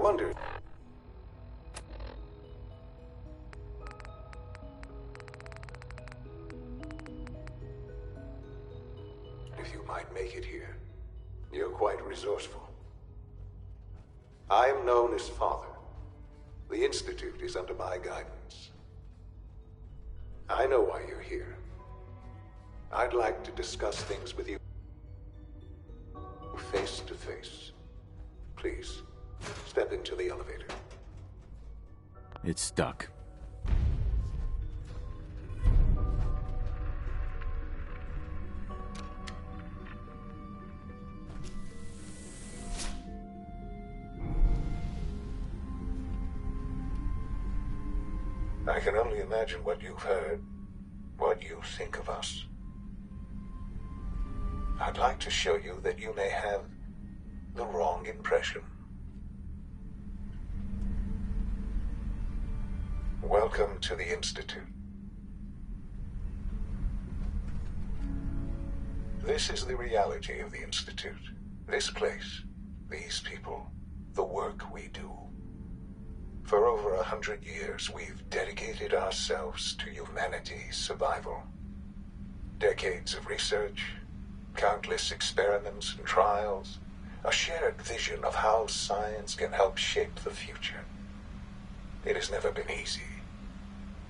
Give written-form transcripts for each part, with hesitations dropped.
wondered if you might make it here. You're quite resourceful. I am known as Father. The Institute is under my guidance. I know why you're here. I'd like to discuss things with you face to face. Please, step into the elevator. It's stuck. I can only imagine what you've heard, what you think of us. I'd like to show you that you may have the wrong impression. Welcome to the Institute. This is the reality of the Institute. This place, these people, the work we do. For over 100 years, we've dedicated ourselves to humanity's survival. Decades of research, countless experiments and trials, a shared vision of how science can help shape the future. It has never been easy,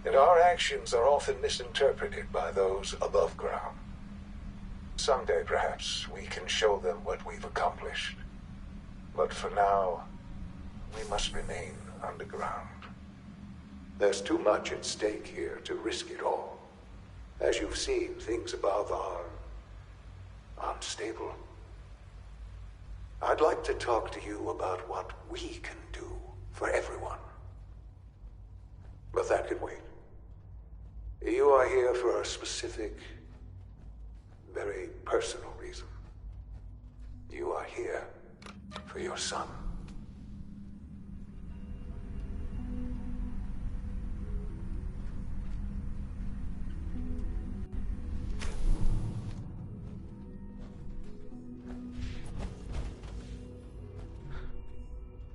and our actions are often misinterpreted by those above ground. Someday, perhaps, we can show them what we've accomplished. But for now, we must remain underground. There's too much at stake here to risk it all. As you've seen, things above are unstable. I'd like to talk to you about what we can do for everyone. But that can wait. You are here for a specific, very personal reason. You are here for your son.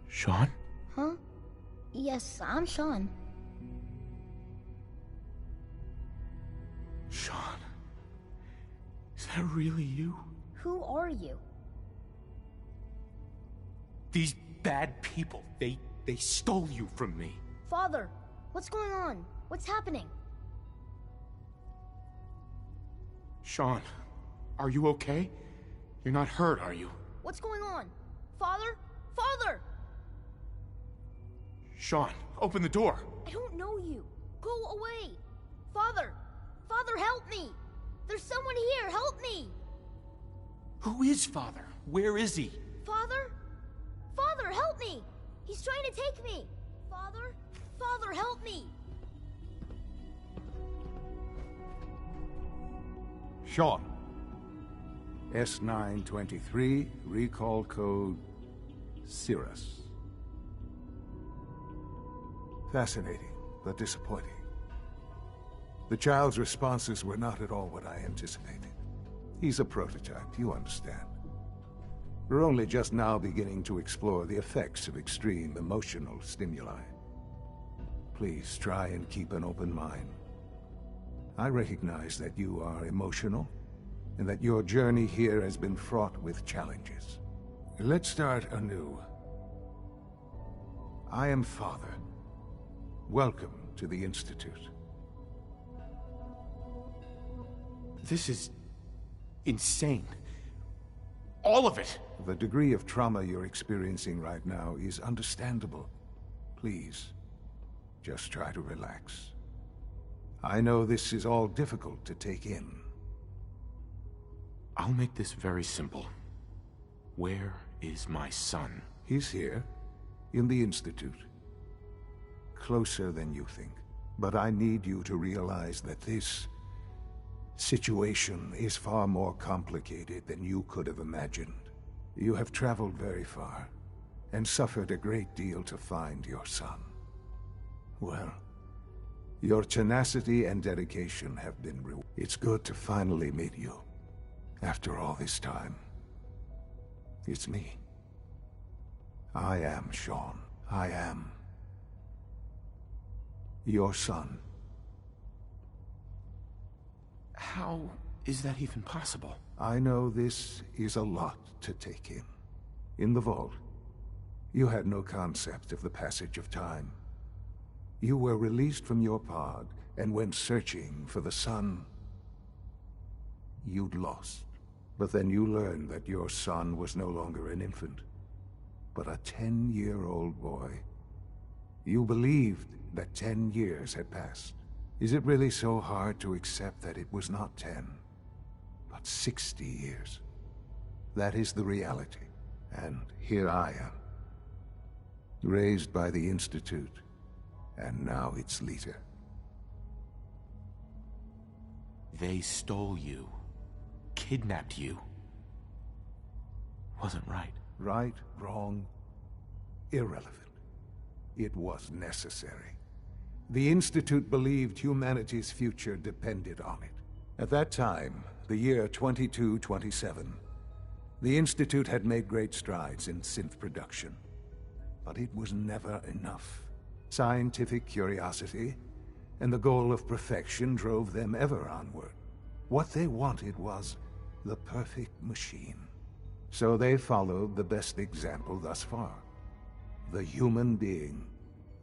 Sean? Huh? Yes, I'm Sean. Sean? Is that really you? Who are you? These bad people, they stole you from me. Father, what's going on? What's happening? Sean, are you okay? You're not hurt, are you? What's going on? Father? Father! Sean, open the door. I don't know you. Go away. Father! Father, help me! There's someone here, help me! Who is Father? Where is he? Father? Father, help me! He's trying to take me! Father? Father, help me! Sean. S923, recall code Cirrus. Fascinating, but disappointing. The child's responses were not at all what I anticipated. He's a prototype, you understand. We're only just now beginning to explore the effects of extreme emotional stimuli. Please try and keep an open mind. I recognize that you are emotional, and that your journey here has been fraught with challenges. Let's start anew. I am Father. Welcome to the Institute. This is insane. All of it. The degree of trauma you're experiencing right now is understandable. Please, just try to relax. I know this is all difficult to take in. I'll make this very simple. Where is my son? He's here, in the Institute. Closer than you think. But I need you to realize that this situation is far more complicated than you could have imagined. You have traveled very far, and suffered a great deal to find your son. Well, your tenacity and dedication have been rewarded. It's good to finally meet you. After all this time. It's me. I am Sean. I am your son. How is that even possible? I know this is a lot to take in. In the vault, you had no concept of the passage of time. You were released from your pod and went searching for the sun you'd lost. But then you learned that your son was no longer an infant, but a 10-year-old boy. You believed that 10 years had passed. Is it really so hard to accept that it was not 10, but 60 years? That is the reality, and here I am. Raised by the Institute, and now its leader. They stole you. Kidnapped you. Wasn't right. Right, wrong, irrelevant. It was necessary. The Institute believed humanity's future depended on it. At that time, the year 2227, the Institute had made great strides in synth production. But it was never enough. Scientific curiosity and the goal of perfection drove them ever onward. What they wanted was the perfect machine. So they followed the best example thus far. The human being.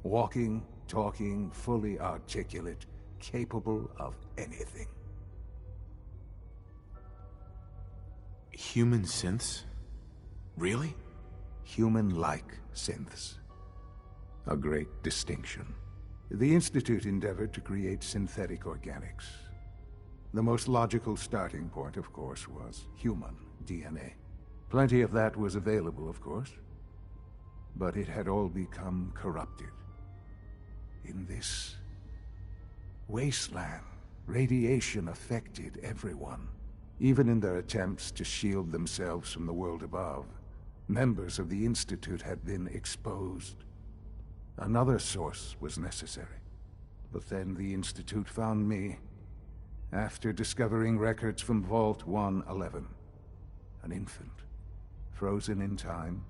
Walking, talking, fully articulate, capable of anything. Human synths? Really? Human-like synths. A great distinction. The Institute endeavored to create synthetic organics. The most logical starting point, of course, was human DNA. Plenty of that was available, of course. But it had all become corrupted. In this wasteland, radiation affected everyone. Even in their attempts to shield themselves from the world above, members of the Institute had been exposed. Another source was necessary. But then the Institute found me, after discovering records from Vault 111. An infant, frozen in time,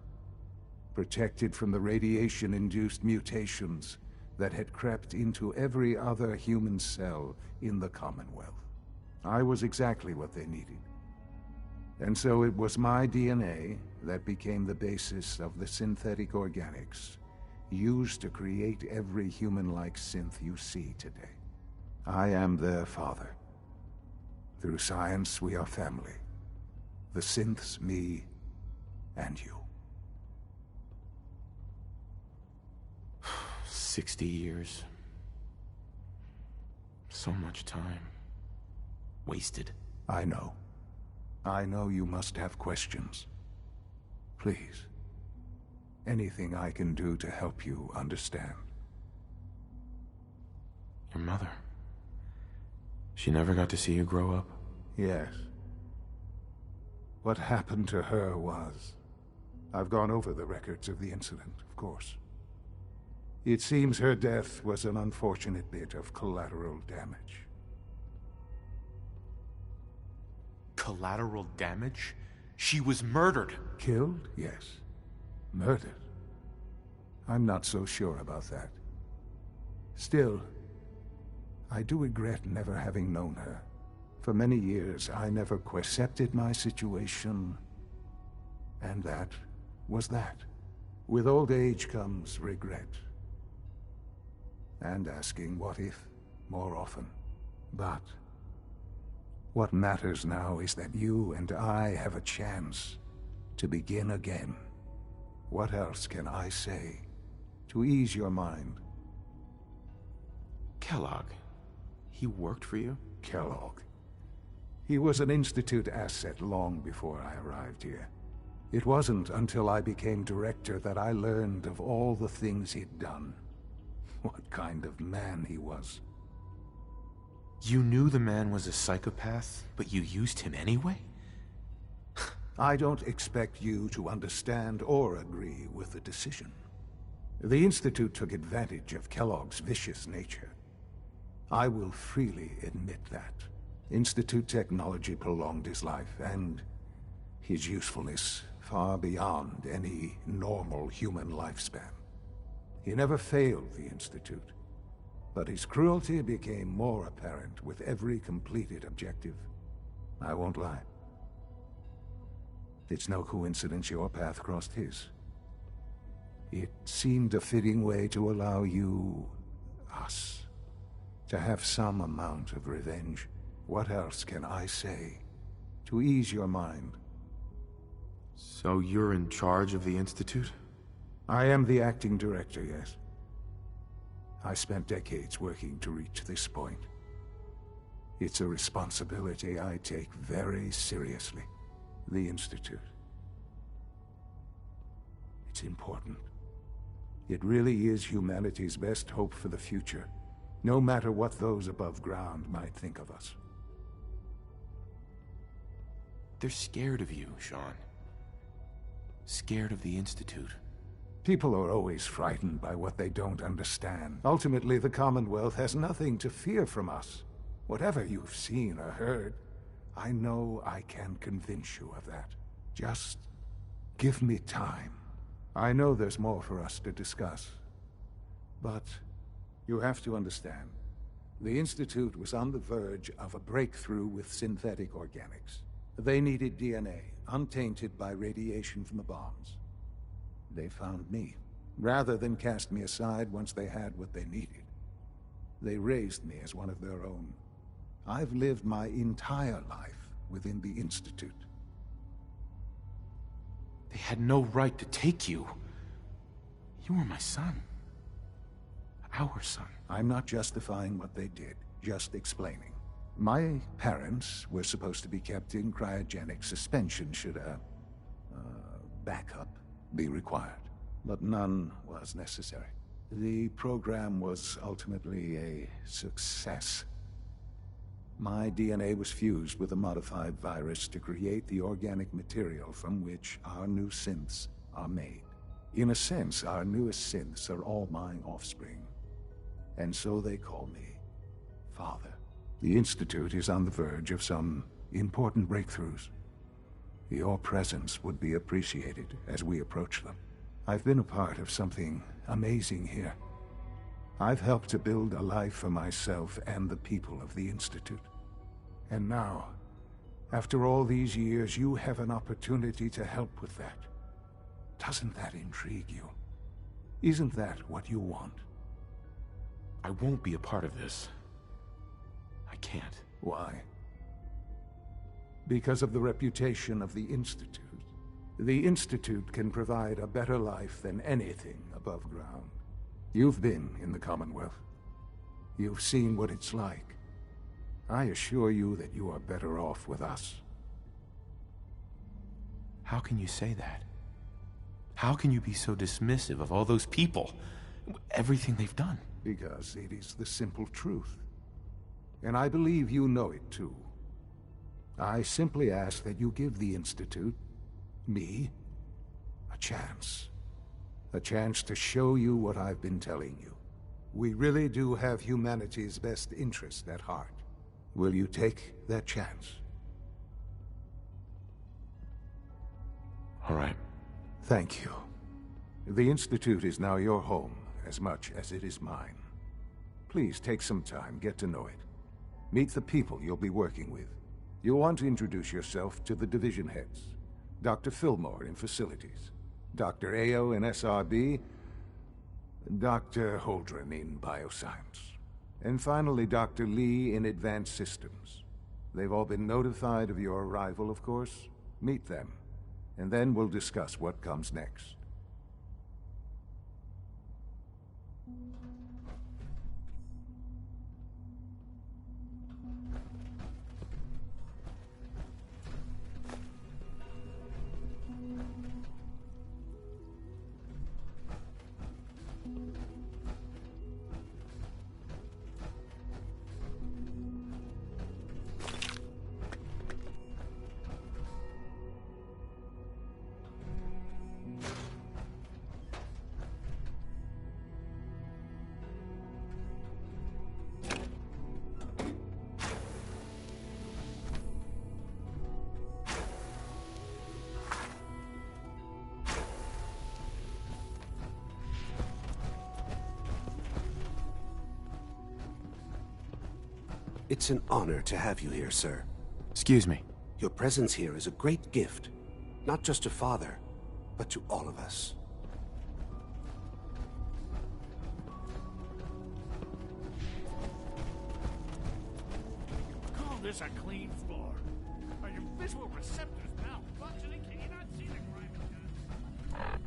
protected from the radiation-induced mutations that had crept into every other human cell in the Commonwealth. I was exactly what they needed. And so it was my DNA that became the basis of the synthetic organics used to create every human-like synth you see today. I am their father. Through science, we are family. The synths, me, and you. 60 years. So much time. Wasted. I know. I know you must have questions. Please. Anything I can do to help you understand. Your mother. She never got to see you grow up? Yes. What happened to her was... I've gone over the records of the incident, of course. It seems her death was an unfortunate bit of collateral damage. Collateral damage? She was murdered. Killed? Yes. Murdered? I'm not so sure about that. Still, I do regret never having known her. For many years, I never accepted my situation, and that was that. With old age comes regret. And asking what if more often. But what matters now is that you and I have a chance to begin again. What else can I say to ease your mind? Kellogg. He worked for you? Kellogg. He was an Institute asset long before I arrived here. It wasn't until I became director that I learned of all the things he'd done. What kind of man he was. You knew the man was a psychopath, but you used him anyway? I don't expect you to understand or agree with the decision. The Institute took advantage of Kellogg's vicious nature. I will freely admit that. Institute technology prolonged his life, and his usefulness far beyond any normal human lifespan. He never failed the Institute, but his cruelty became more apparent with every completed objective. I won't lie. It's no coincidence your path crossed his. It seemed a fitting way to allow you, us, to have some amount of revenge. What else can I say to ease your mind? So you're in charge of the Institute? I am the acting director, yes. I spent decades working to reach this point. It's a responsibility I take very seriously. The Institute. It's important. It really is humanity's best hope for the future, no matter what those above ground might think of us. They're scared of you, Sean. Scared of the Institute. People are always frightened by what they don't understand. Ultimately, the Commonwealth has nothing to fear from us. Whatever you've seen or heard, I know I can convince you of that. Just give me time. I know there's more for us to discuss. But you have to understand, the Institute was on the verge of a breakthrough with synthetic organics. They needed DNA, untainted by radiation from the bombs. They found me, rather than cast me aside once they had what they needed. They raised me as one of their own. I've lived my entire life within the Institute. They had no right to take you. You were my son. Our son. I'm not justifying what they did, just explaining. My parents were supposed to be kept in cryogenic suspension should a backup be required, but none was necessary. The program was ultimately a success. My DNA was fused with a modified virus to create the organic material from which our new synths are made. In a sense, our newest synths are all my offspring. And so they call me Father. The Institute is on the verge of some important breakthroughs. Your presence would be appreciated as we approach them. I've been a part of something amazing here. I've helped to build a life for myself and the people of the Institute. And now, after all these years, you have an opportunity to help with that. Doesn't that intrigue you? Isn't that what you want? I won't be a part of this. I can't. Why? Because of the reputation of the Institute. The Institute can provide a better life than anything above ground. You've been in the Commonwealth. You've seen what it's like. I assure you that you are better off with us. How can you say that? How can you be so dismissive of all those people? Everything they've done? Because it is the simple truth. And I believe you know it too. I simply ask that you give the Institute, me, a chance. A chance to show you what I've been telling you. We really do have humanity's best interest at heart. Will you take that chance? All right. Thank you. The Institute is now your home as much as it is mine. Please take some time, get to know it. Meet the people you'll be working with. You'll want to introduce yourself to the division heads. Dr. Fillmore in Facilities, Dr. Ayo in SRB, Dr. Holdren in Bioscience, and finally Dr. Lee in Advanced Systems. They've all been notified of your arrival, of course. Meet them, and then we'll discuss what comes next. It's an honor to have you here, sir. Excuse me. Your presence here is a great gift, not just to Father, but to all of us. Call this a clean floor. Are your visual receptors malfunctioning? Can you not see the grime it does?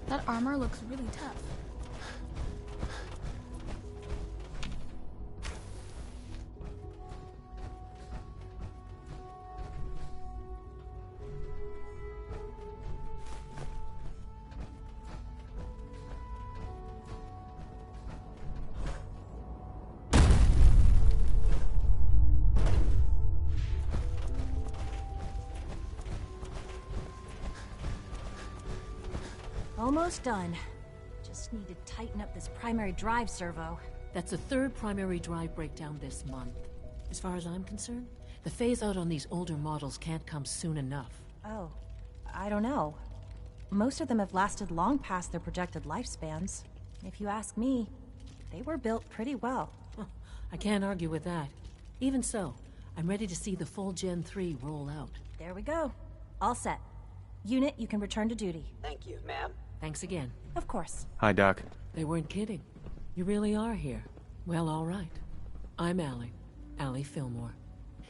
That armor looks really tough. Almost done. Just need to tighten up this primary drive servo. That's the third primary drive breakdown this month. As far as I'm concerned, the phase-out on these older models can't come soon enough. Oh, I don't know. Most of them have lasted long past their projected lifespans. If you ask me, they were built pretty well. I can't argue with that. Even so, I'm ready to see the full Gen 3 roll out. There we go. All set. Unit, you can return to duty. Thank you, ma'am. Thanks again. Of course. Hi, Doc. They weren't kidding. You really are here. Well, all right. I'm Allie Fillmore.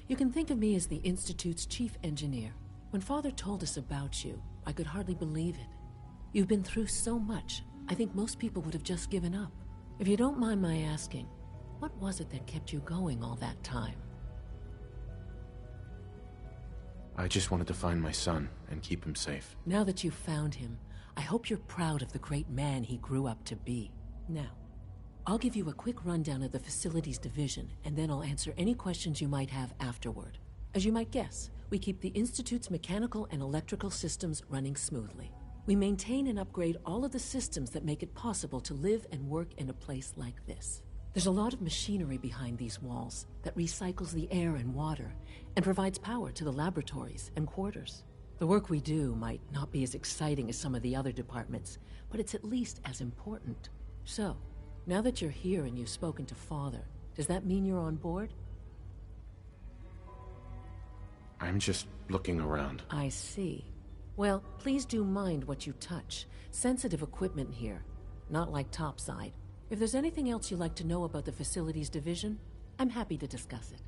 You can think of me as the Institute's chief engineer. When Father told us about you, I could hardly believe it. You've been through so much, I think most people would have just given up. If you don't mind my asking, what was it that kept you going all that time? I just wanted to find my son and keep him safe. Now that you've found him, I hope you're proud of the great man he grew up to be. Now, I'll give you a quick rundown of the Facilities Division, and then I'll answer any questions you might have afterward. As you might guess, we keep the Institute's mechanical and electrical systems running smoothly. We maintain and upgrade all of the systems that make it possible to live and work in a place like this. There's a lot of machinery behind these walls that recycles the air and water and provides power to the laboratories and quarters. The work we do might not be as exciting as some of the other departments, but it's at least as important. So, now that you're here and you've spoken to Father, does that mean you're on board? I'm just looking around. I see. Well, please do mind what you touch. Sensitive equipment here, not like topside. If there's anything else you'd like to know about the Facilities Division, I'm happy to discuss it.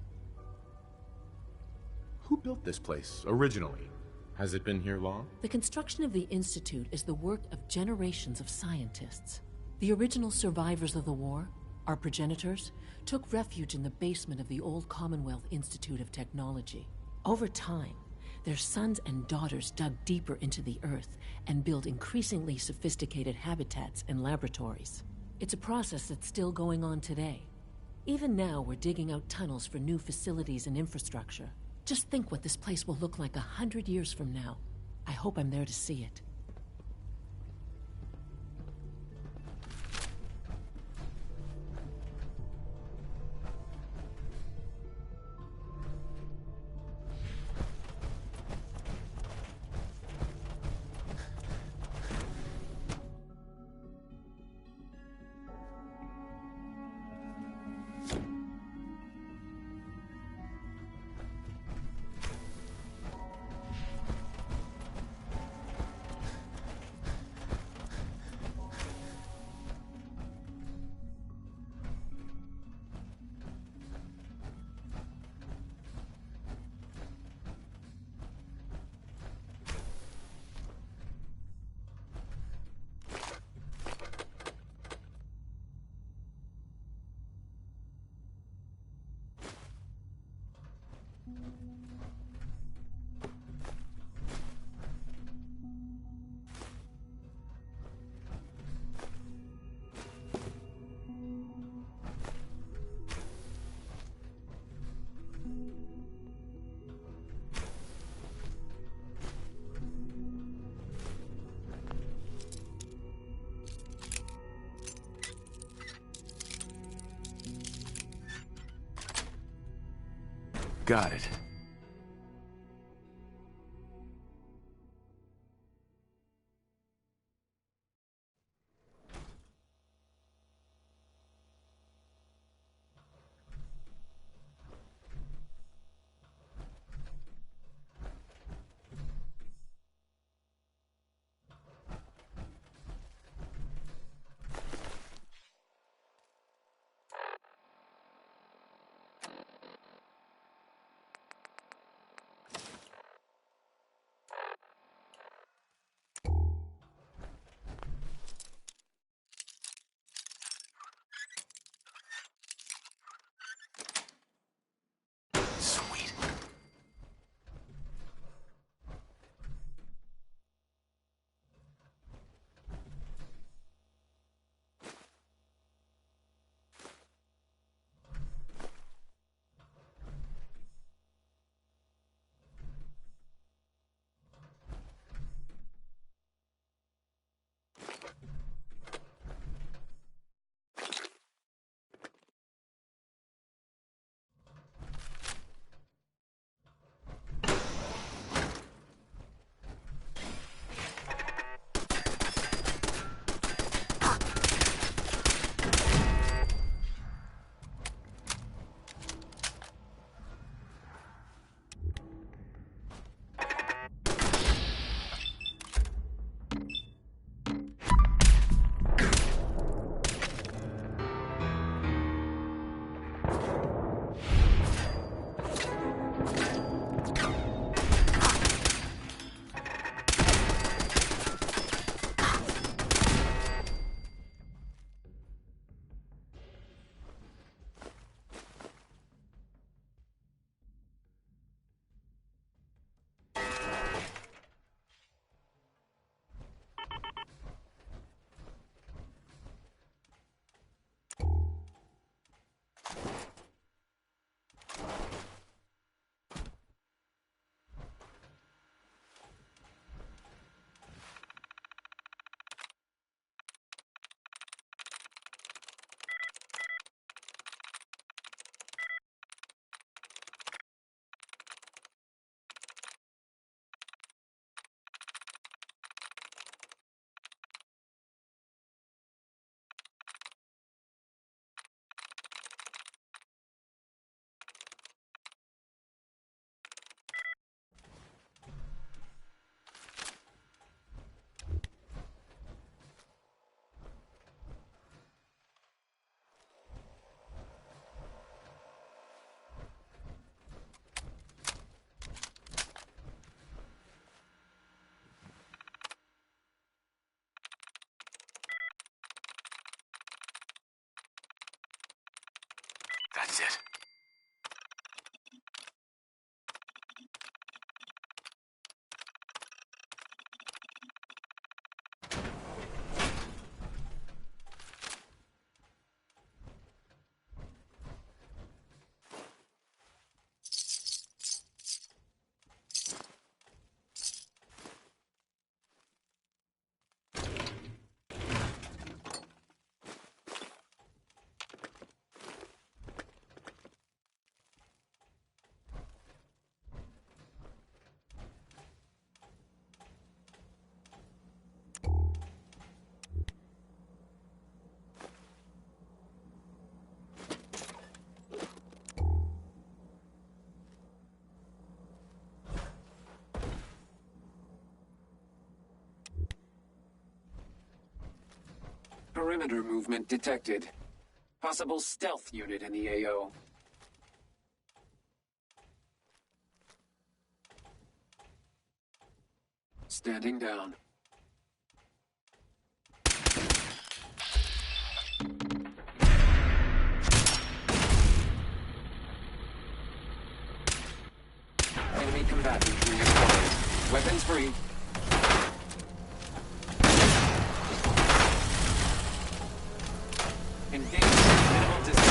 Who built this place, originally? Has it been here long? The construction of the Institute is the work of generations of scientists. The original survivors of the war, our progenitors, took refuge in the basement of the old Commonwealth Institute of Technology. Over time, their sons and daughters dug deeper into the earth and built increasingly sophisticated habitats and laboratories. It's a process that's still going on today. Even now, we're digging out tunnels for new facilities and infrastructure. Just think what this place will look like 100 years from now. I hope I'm there to see it. Got it. Sweet. That's it. Perimeter movement detected. Possible stealth unit in the AO. Standing down. Enemy combatants reacquired. Weapons free. Engage minimal distance.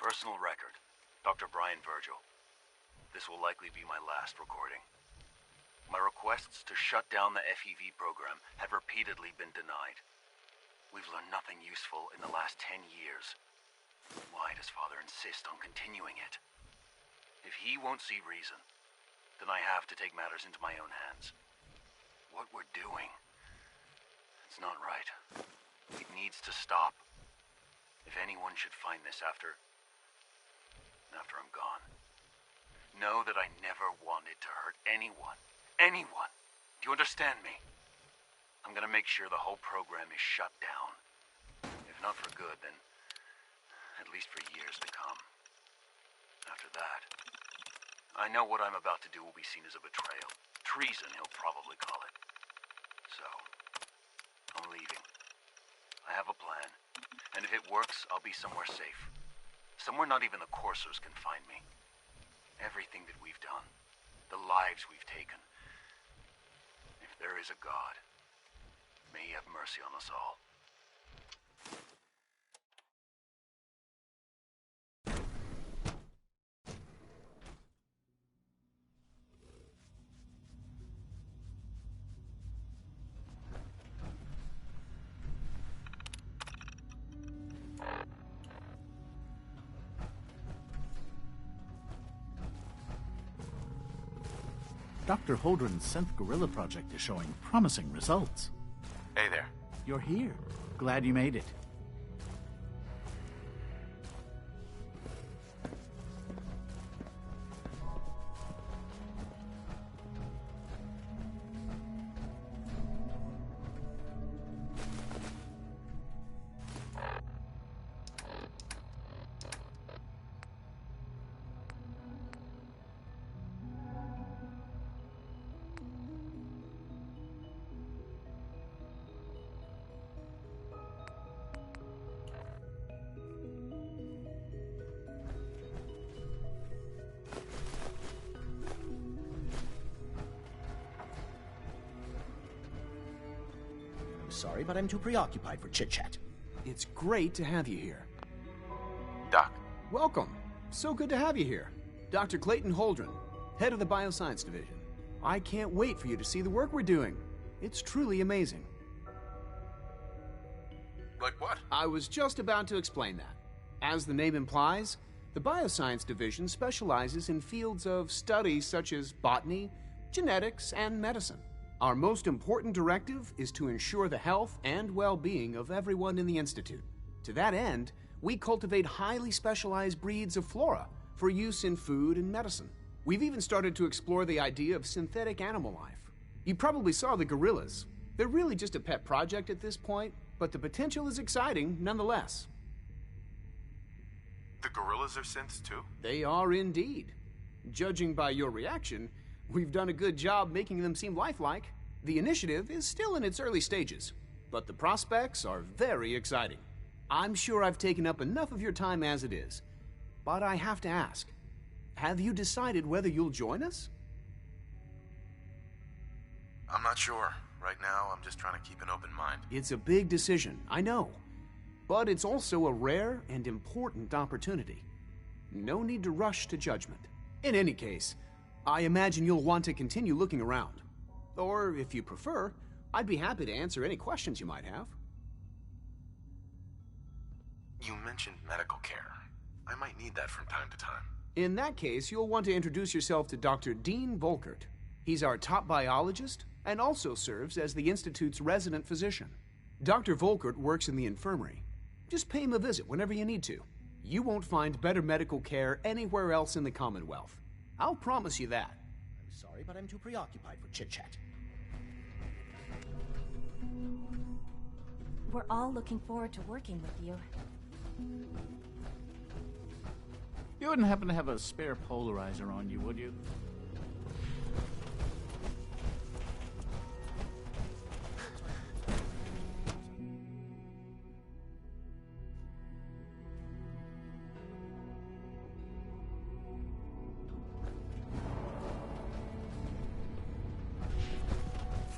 Personal record. Dr. Brian Virgil. This will likely be my last recording. My requests to shut down the FEV program have repeatedly been denied. We've learned nothing useful in the last 10 years. Why does Father insist on continuing it? If he won't see reason, then I have to take matters into my own hands. What we're doing, it's not right. It needs to stop. If anyone should find this after I'm gone, know that I never wanted to hurt anyone. Anyone. Do you understand me? I'm gonna make sure the whole program is shut down. If not for good, then at least for years to come. After that, I know what I'm about to do will be seen as a betrayal. Treason, he'll probably call it. So, I'm leaving. I have a plan. And if it works, I'll be somewhere safe. Somewhere not even the coursers can find me. Everything that we've done, the lives we've taken. If there is a God, may he have mercy on us all. Dr. Holdren's synth gorilla project is showing promising results. Hey there. You're here. Glad you made it. Sorry, but I'm too preoccupied for chit-chat. It's great to have you here. Doc. Welcome. So good to have you here. Dr. Clayton Holdren, head of the Bioscience Division. I can't wait for you to see the work we're doing. It's truly amazing. Like what? I was just about to explain that. As the name implies, the Bioscience Division specializes in fields of study such as botany, genetics, and medicine. Our most important directive is to ensure the health and well-being of everyone in the Institute. To that end, we cultivate highly specialized breeds of flora for use in food and medicine. We've even started to explore the idea of synthetic animal life. You probably saw the gorillas. They're really just a pet project at this point, but the potential is exciting nonetheless. The gorillas are synths too? They are indeed. Judging by your reaction, we've done a good job making them seem lifelike. The initiative is still in its early stages, but the prospects are very exciting. I'm sure I've taken up enough of your time as it is, but I have to ask, have you decided whether you'll join us? I'm not sure. Right now, I'm just trying to keep an open mind. It's a big decision, I know, but it's also a rare and important opportunity. No need to rush to judgment. In any case, I imagine you'll want to continue looking around. Or, if you prefer, I'd be happy to answer any questions you might have. You mentioned medical care. I might need that from time to time. In that case, you'll want to introduce yourself to Dr. Dean Volkert. He's our top biologist and also serves as the Institute's resident physician. Dr. Volkert works in the infirmary. Just pay him a visit whenever you need to. You won't find better medical care anywhere else in the Commonwealth. I'll promise you that. I'm sorry, but I'm too preoccupied for chit-chat. We're all looking forward to working with you. You wouldn't happen to have a spare polarizer on you, would you?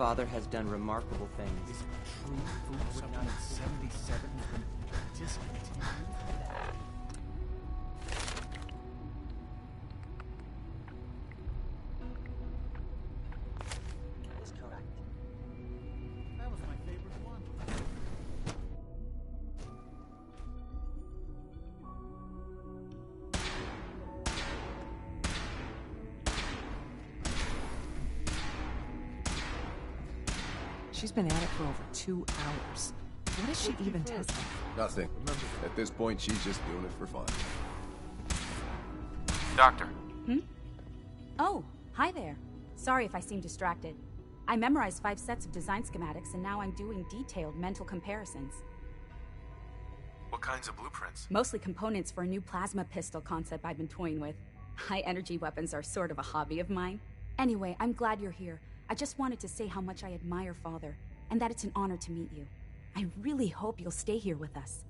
Father has done remarkable things. Is it true food 77 has been discontinued? She's been at it for over 2 hours. What is she even testing? Nothing. At this point, she's just doing it for fun. Doctor. Oh, hi there. Sorry if I seem distracted. I memorized 5 sets of design schematics, and now I'm doing detailed mental comparisons. What kinds of blueprints? Mostly components for a new plasma pistol concept I've been toying with. High-energy weapons are sort of a hobby of mine. Anyway, I'm glad you're here. I just wanted to say how much I admire Father, and that it's an honor to meet you. I really hope you'll stay here with us.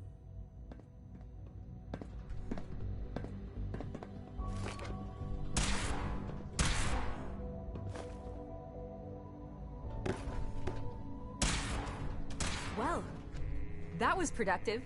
Well, that was productive.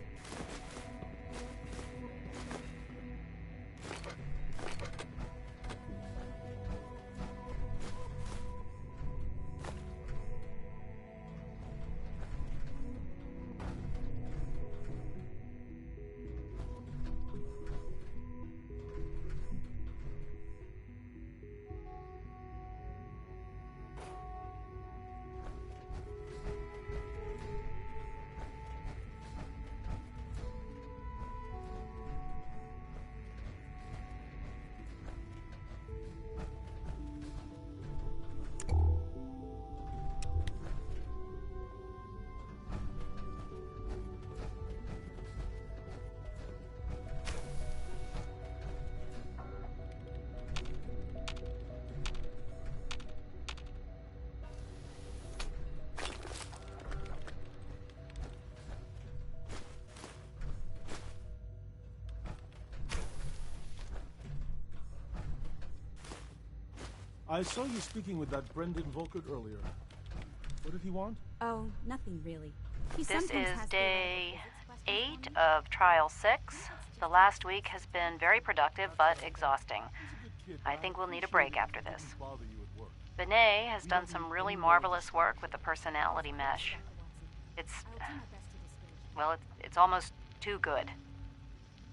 I saw you speaking with that Brendan Volkert earlier. What did he want? Oh, nothing really. This is day 8 of Trial 6. The last week has been very productive but exhausting. I think we'll need a break after this. Benet has done some really marvelous work with the personality mesh. It's almost too good.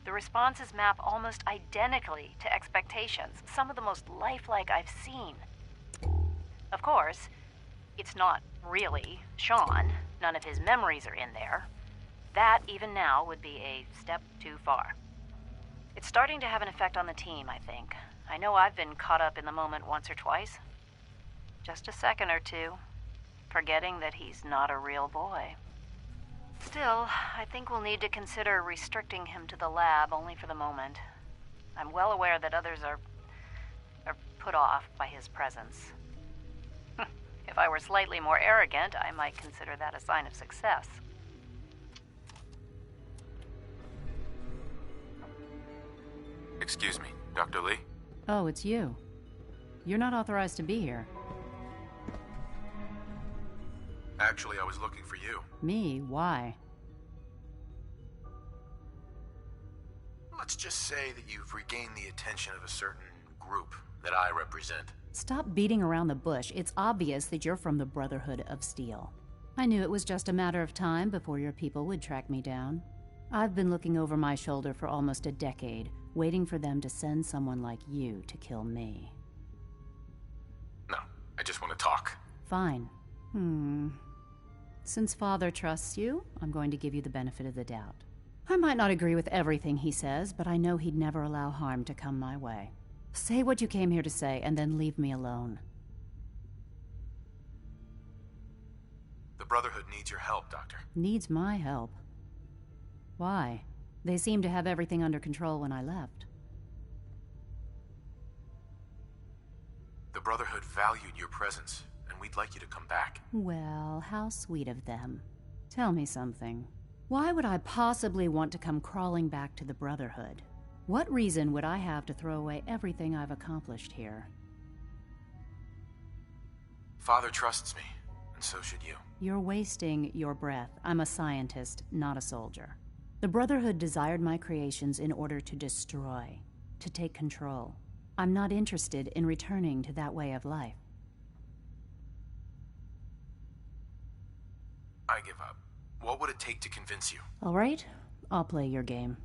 The responses map almost identically to expectations, some of the most lifelike I've seen. Of course, it's not really Sean. None of his memories are in there. That, even now, would be a step too far. It's starting to have an effect on the team, I think. I know I've been caught up in the moment once or twice. Just a second or two, forgetting that he's not a real boy. Still, I think we'll need to consider restricting him to the lab only for the moment. I'm well aware that others are put off by his presence. If I were slightly more arrogant, I might consider that a sign of success. Excuse me, Dr. Lee? Oh, it's you. You're not authorized to be here. Actually, I was looking for you. Me? Why? Let's just say that you've regained the attention of a certain group that I represent. Stop beating around the bush. It's obvious that you're from the Brotherhood of Steel. I knew it was just a matter of time before your people would track me down. I've been looking over my shoulder for almost a decade, waiting for them to send someone like you to kill me. No, I just want to talk. Fine. Since Father trusts you, I'm going to give you the benefit of the doubt. I might not agree with everything he says, but I know he'd never allow harm to come my way. Say what you came here to say, and then leave me alone. The Brotherhood needs your help, Doctor. Needs my help? Why? They seemed to have everything under control when I left. The Brotherhood valued your presence, and we'd like you to come back. Well, how sweet of them. Tell me something. Why would I possibly want to come crawling back to the Brotherhood? What reason would I have to throw away everything I've accomplished here? Father trusts me, and so should you. You're wasting your breath. I'm a scientist, not a soldier. The Brotherhood desired my creations in order to destroy, to take control. I'm not interested in returning to that way of life. I give up. What would it take to convince you? All right, I'll play your game.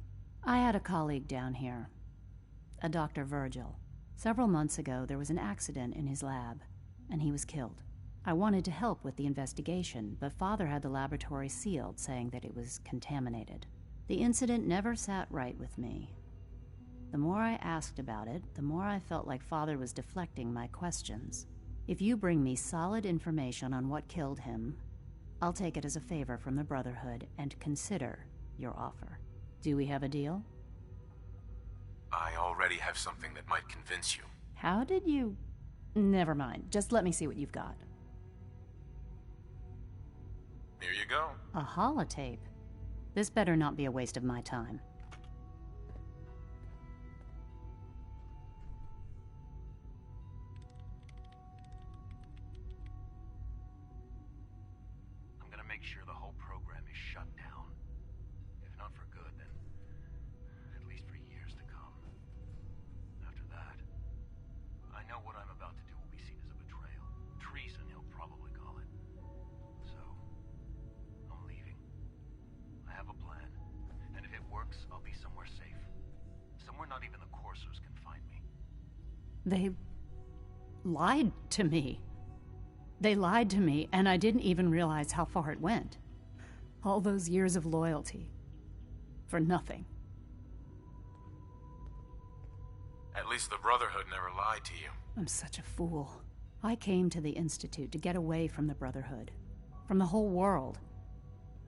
I had a colleague down here, a Dr. Virgil. Several months ago, there was an accident in his lab, and he was killed. I wanted to help with the investigation, but Father had the laboratory sealed, saying that it was contaminated. The incident never sat right with me. The more I asked about it, the more I felt like Father was deflecting my questions. If you bring me solid information on what killed him, I'll take it as a favor from the Brotherhood and consider your offer. Do we have a deal? I already have something that might convince you. How did you... Never mind. Just let me see what you've got. Here you go. A holotape? This better not be a waste of my time. I'm gonna make sure the whole program is shut down. If not for good, then at least for years to come. After that, I know what I'm about to do will be seen as a betrayal. Treason, he'll probably call it. So, I'm leaving. I have a plan. And if it works, I'll be somewhere safe. Somewhere not even the coursers can find me. They lied to me. They lied to me, and I didn't even realize how far it went. All those years of loyalty. For nothing. At least the Brotherhood never lied to you. I'm such a fool. I came to the Institute to get away from the Brotherhood. From the whole world.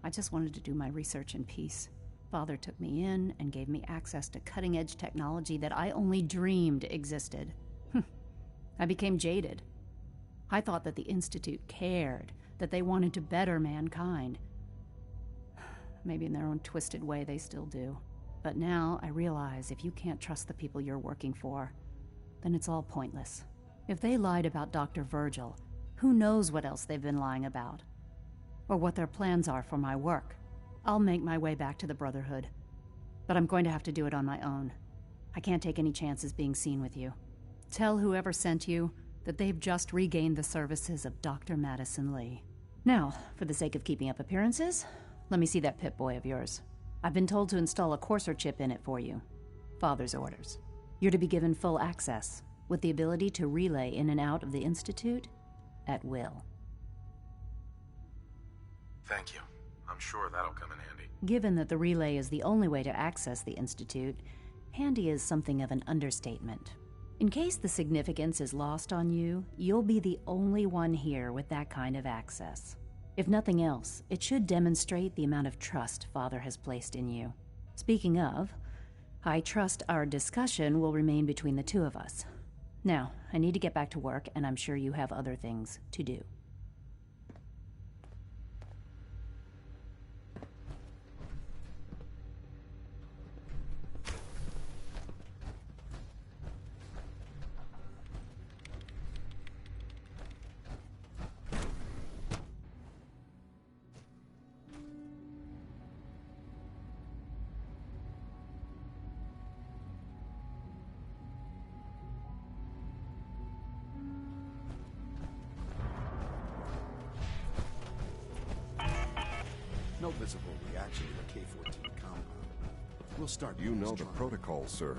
I just wanted to do my research in peace. Father took me in and gave me access to cutting-edge technology that I only dreamed existed. I became jaded. I thought that the Institute cared, that they wanted to better mankind. Maybe in their own twisted way they still do. But now I realize if you can't trust the people you're working for, then it's all pointless. If they lied about Dr. Virgil, who knows what else they've been lying about? Or what their plans are for my work. I'll make my way back to the Brotherhood. But I'm going to have to do it on my own. I can't take any chances being seen with you. Tell whoever sent you that they've just regained the services of Dr. Madison Lee. Now, for the sake of keeping up appearances, let me see that Pip-Boy of yours. I've been told to install a courser chip in it for you. Father's orders. You're to be given full access, with the ability to relay in and out of the Institute at will. Thank you. I'm sure that'll come in handy. Given that the relay is the only way to access the Institute, handy is something of an understatement. In case the significance is lost on you, you'll be the only one here with that kind of access. If nothing else, it should demonstrate the amount of trust Father has placed in you. Speaking of, I trust our discussion will remain between the two of us. Now, I need to get back to work, and I'm sure you have other things to do. No visible reaction to the K-14 compound. We'll start. You know the protocol, sir.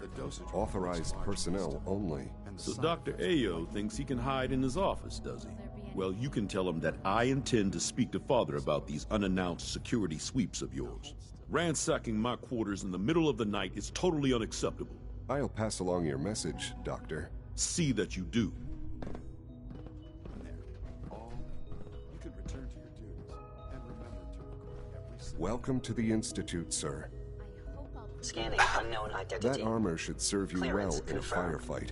Authorized personnel only. So Dr. Ayo thinks he can hide in his office, does he? Well, you can tell him that I intend to speak to Father about these unannounced security sweeps of yours. Ransacking my quarters in the middle of the night is totally unacceptable. I'll pass along your message, Doctor. See that you do. You can return to your duties and remember to record every single... Welcome to the Institute, sir. Scanning unknown identity. That armor should serve you Clearance well in a confirmed. firefight.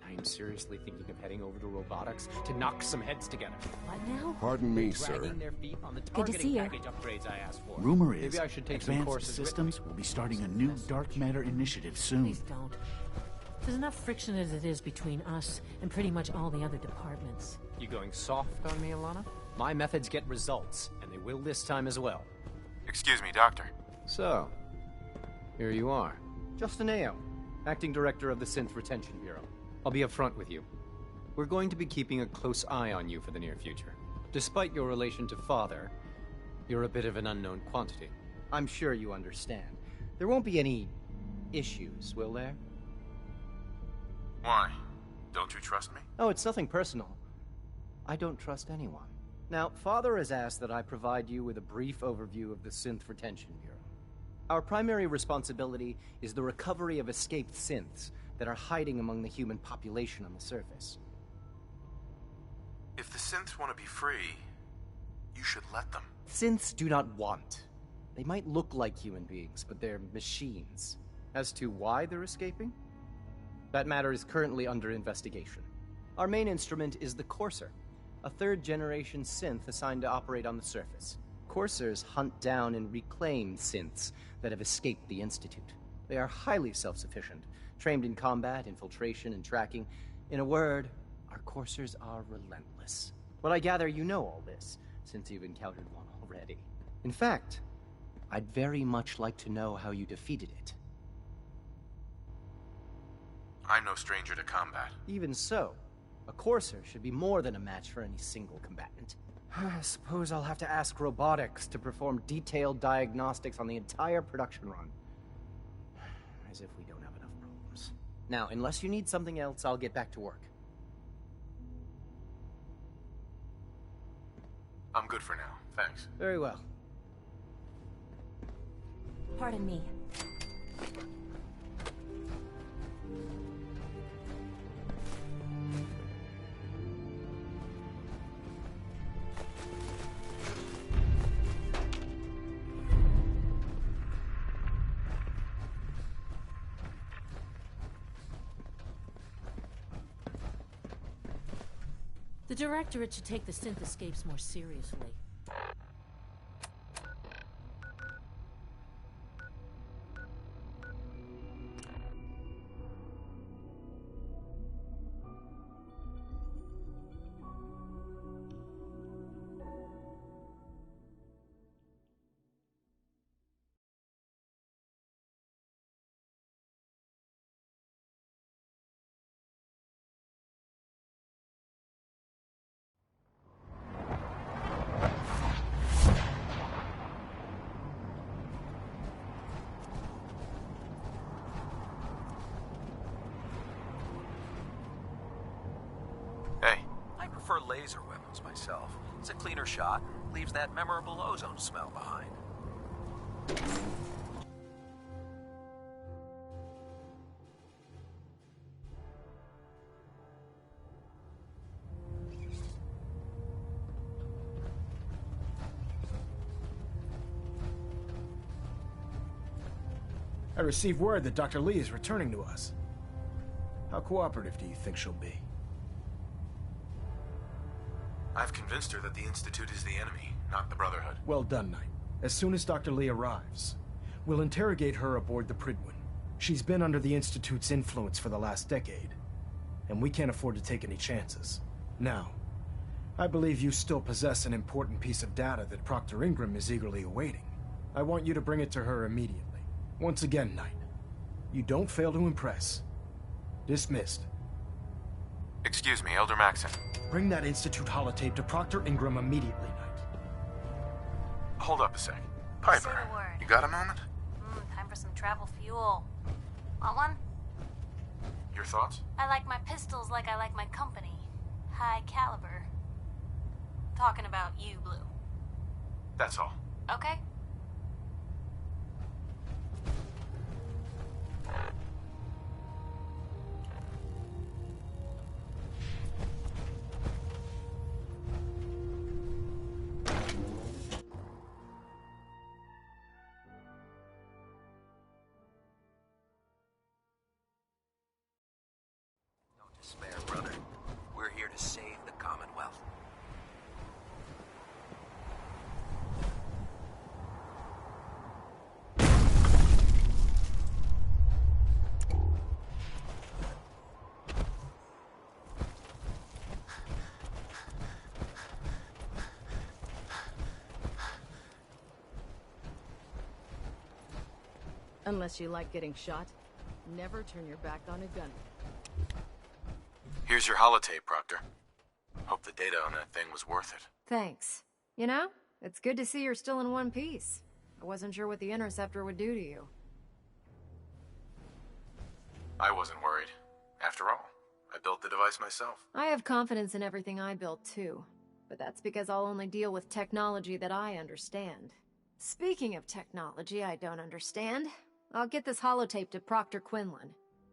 I'm seriously thinking of heading over to robotics to knock some heads together. What now? Pardon me, sir. Dragging their feet on the Good to targeting see you. package upgrades I asked for. Rumor is Maybe I should take some Advanced courses Systems will be starting a new dark matter initiative soon. Please don't. There's enough friction as it is between us and pretty much all the other departments. You going soft on me, Alana? My methods get results, and they will this time as well. Excuse me, Doctor. So, here you are. Justin Ayo, Acting Director of the Synth Retention Bureau. I'll be upfront with you. We're going to be keeping a close eye on you for the near future. Despite your relation to Father, you're a bit of an unknown quantity. I'm sure you understand. There won't be any issues, will there? Why? Don't you trust me? Oh, it's nothing personal. I don't trust anyone. Now, Father has asked that I provide you with a brief overview of the Synth Retention Bureau. Our primary responsibility is the recovery of escaped synths that are hiding among the human population on the surface. If the synths want to be free, you should let them. Synths do not want. They might look like human beings, but they're machines. As to why they're escaping? That matter is currently under investigation. Our main instrument is the Courser, a third-generation synth assigned to operate on the surface. Coursers hunt down and reclaim synths that have escaped the Institute. They are highly self-sufficient, trained in combat, infiltration, and tracking. In a word, our Coursers are relentless. Well, I gather you know all this, since you've encountered one already. In fact, I'd very much like to know how you defeated it. I'm no stranger to combat. Even so, a Courser should be more than a match for any single combatant. I suppose I'll have to ask robotics to perform detailed diagnostics on the entire production run. As if we don't have enough problems. Now, unless you need something else, I'll get back to work. I'm good for now, thanks. Very well. Pardon me. The Directorate should take the synth escapes more seriously. I prefer laser weapons myself. It's a cleaner shot and leaves that memorable ozone smell behind. I received word that Dr. Lee is returning to us. How cooperative do you think she'll be? I've convinced her that the Institute is the enemy, not the Brotherhood. Well done, Knight. As soon as Dr. Lee arrives, we'll interrogate her aboard the Prydwen. She's been under the Institute's influence for the last decade, and we can't afford to take any chances. Now, I believe you still possess an important piece of data that Proctor Ingram is eagerly awaiting. I want you to bring it to her immediately. Once again, Knight, you don't fail to impress. Dismissed. Excuse me, Elder Maxon. Bring that Institute holotape to Proctor Ingram immediately, Knight. Hold up a sec. Piper, you got a moment? Time for some travel fuel. Want one? Your thoughts? I like my pistols like I like my company. High caliber. Talking about you, Blue. That's all. Okay? Despair, brother. We're here to save the Commonwealth. Unless you like getting shot, never turn your back on a gun. Here's your holotape, Proctor. Hope the data on that thing was worth it. Thanks. You know, it's good to see you're still in one piece. I wasn't sure what the Interceptor would do to you. I wasn't worried. After all, I built the device myself. I have confidence in everything I build too, but that's because I'll only deal with technology that I understand. Speaking of technology I don't understand, I'll get this holotape to Proctor Quinlan.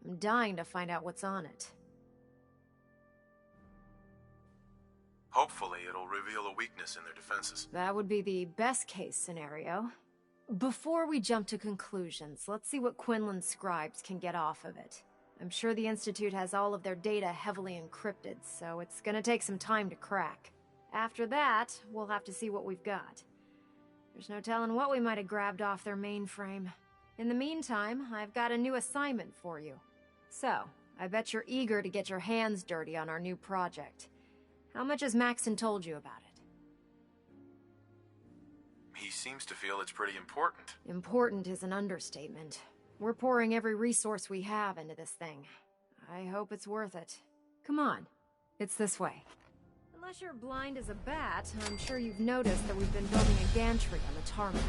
I'm dying to find out what's on it. Hopefully, it'll reveal a weakness in their defenses. That would be the best case scenario. Before we jump to conclusions, let's see what Quinlan's scribes can get off of it. I'm sure the Institute has all of their data heavily encrypted, so it's gonna take some time to crack. After that, we'll have to see what we've got. There's no telling what we might have grabbed off their mainframe. In the meantime, I've got a new assignment for you. So, I bet you're eager to get your hands dirty on our new project. How much has Maxon told you about it? He seems to feel it's pretty important. Important is an understatement. We're pouring every resource we have into this thing. I hope it's worth it. Come on, it's this way. Unless you're blind as a bat, I'm sure you've noticed that we've been building a gantry on the tarmac.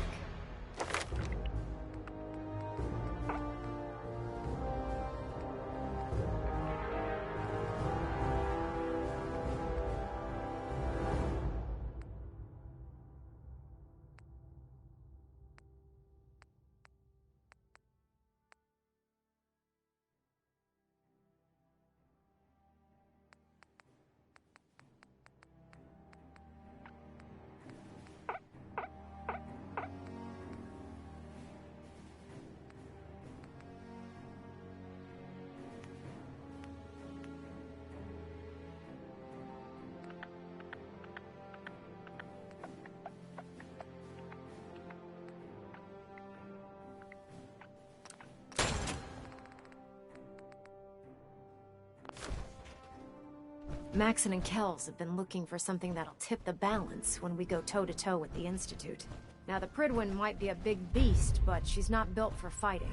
Maxon and Kells have been looking for something that'll tip the balance when we go toe-to-toe with the Institute. Now, the Prydwen might be a big beast, but she's not built for fighting.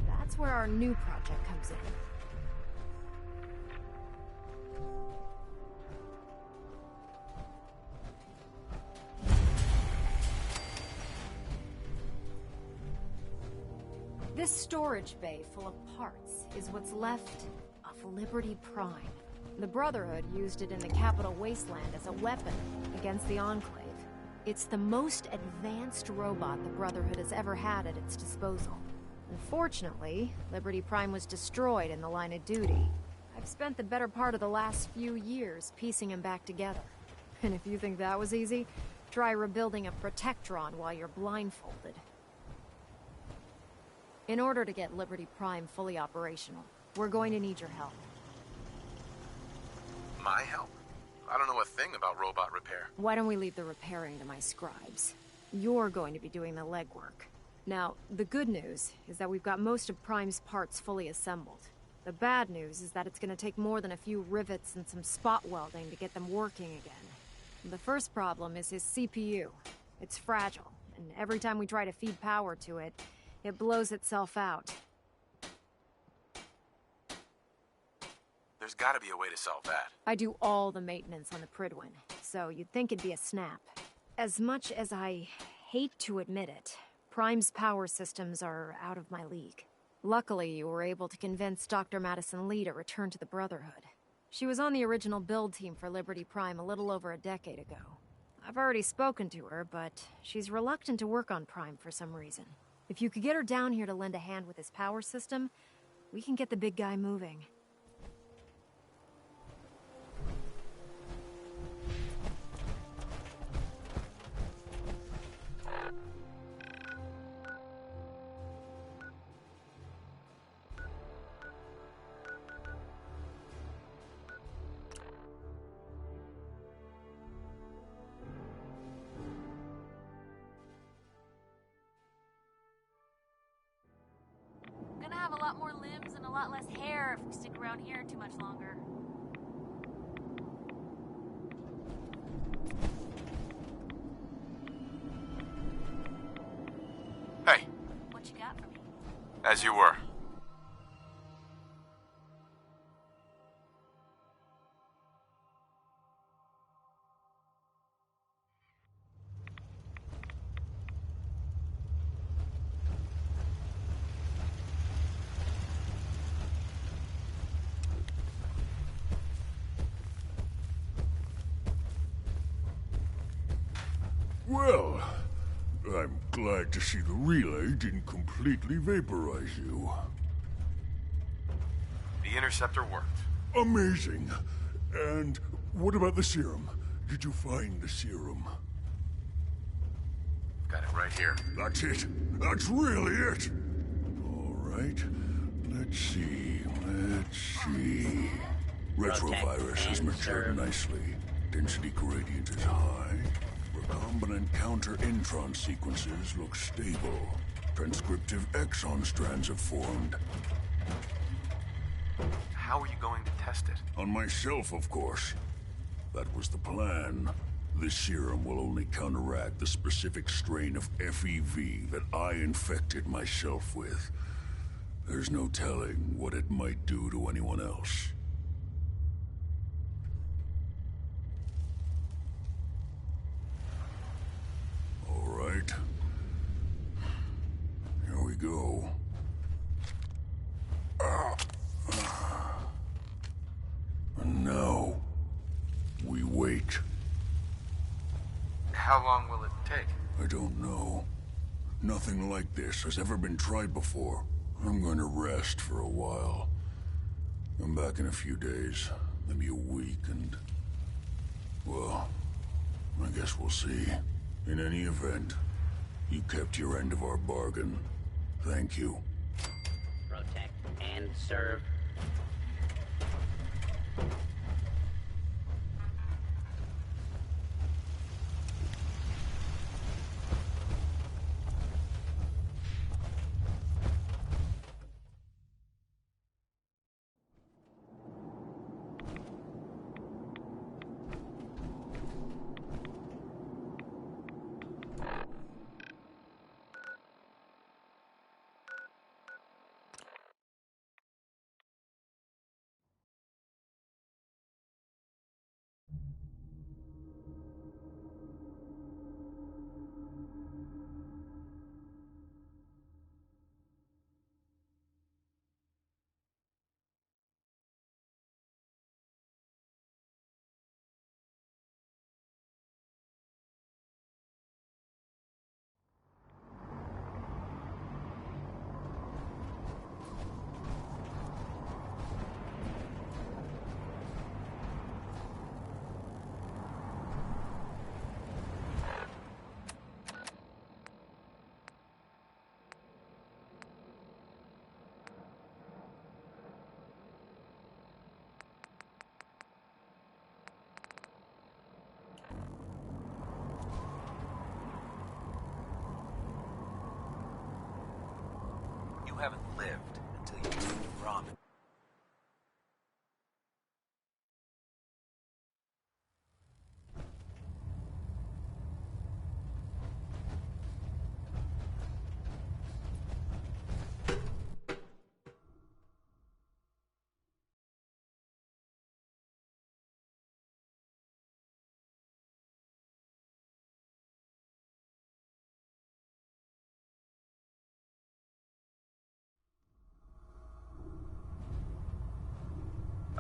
That's where our new project comes in. This storage bay full of parts is what's left of Liberty Prime. The Brotherhood used it in the Capital Wasteland as a weapon against the Enclave. It's the most advanced robot the Brotherhood has ever had at its disposal. Unfortunately, Liberty Prime was destroyed in the line of duty. I've spent the better part of the last few years piecing him back together. And if you think that was easy, try rebuilding a Protectron while you're blindfolded. In order to get Liberty Prime fully operational, we're going to need your help. My help? I don't know a thing about robot repair. Why don't we leave the repairing to my scribes? You're going to be doing the legwork. Now, the good news is that we've got most of Prime's parts fully assembled. The bad news is that it's going to take more than a few rivets and some spot welding to get them working again. The first problem is his CPU. It's fragile, and every time we try to feed power to it, it blows itself out. There's gotta be a way to solve that. I do all the maintenance on the Prydwen, so you'd think it'd be a snap. As much as I hate to admit it, Prime's power systems are out of my league. Luckily, you were able to convince Dr. Madison Lee to return to the Brotherhood. She was on the original build team for Liberty Prime a little over a decade ago. I've already spoken to her, but she's reluctant to work on Prime for some reason. If you could get her down here to lend a hand with his power system, we can get the big guy moving. Gonna have a lot more limbs and a lot less hair if we stick around here too much longer. Hey. What you got for me? As you were. Well, I'm glad to see the relay didn't completely vaporize you. The interceptor worked. Amazing. And what about the serum? Did you find the serum? Got it right here. That's it. That's really it. All right. Let's see. Retrovirus has matured nicely. Density gradient is high. Recombinant counter-intron sequences look stable. Transcriptive exon strands have formed. How are you going to test it? On myself, of course. That was the plan. This serum will only counteract the specific strain of FEV that I infected myself with. There's no telling what it might do to anyone else. All right. Here we go. And now, we wait. How long will it take? I don't know. Nothing like this has ever been tried before. I'm going to rest for a while. I'm back in a few days, maybe a week, and... well, I guess we'll see. In any event, you kept your end of our bargain. Thank you. Protect and serve. You haven't lived until you prove it wrong.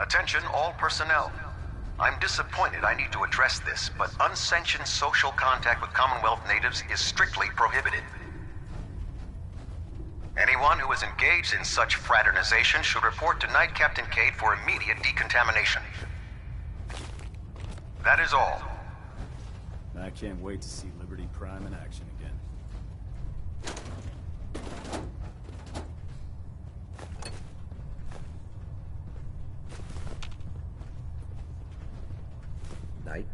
Attention all personnel. I'm disappointed I need to address this, but unsanctioned social contact with Commonwealth natives is strictly prohibited. Anyone who is engaged in such fraternization should report to Night Captain Cade for immediate decontamination. That is all. I can't wait to see Liberty Prime in action again. Night?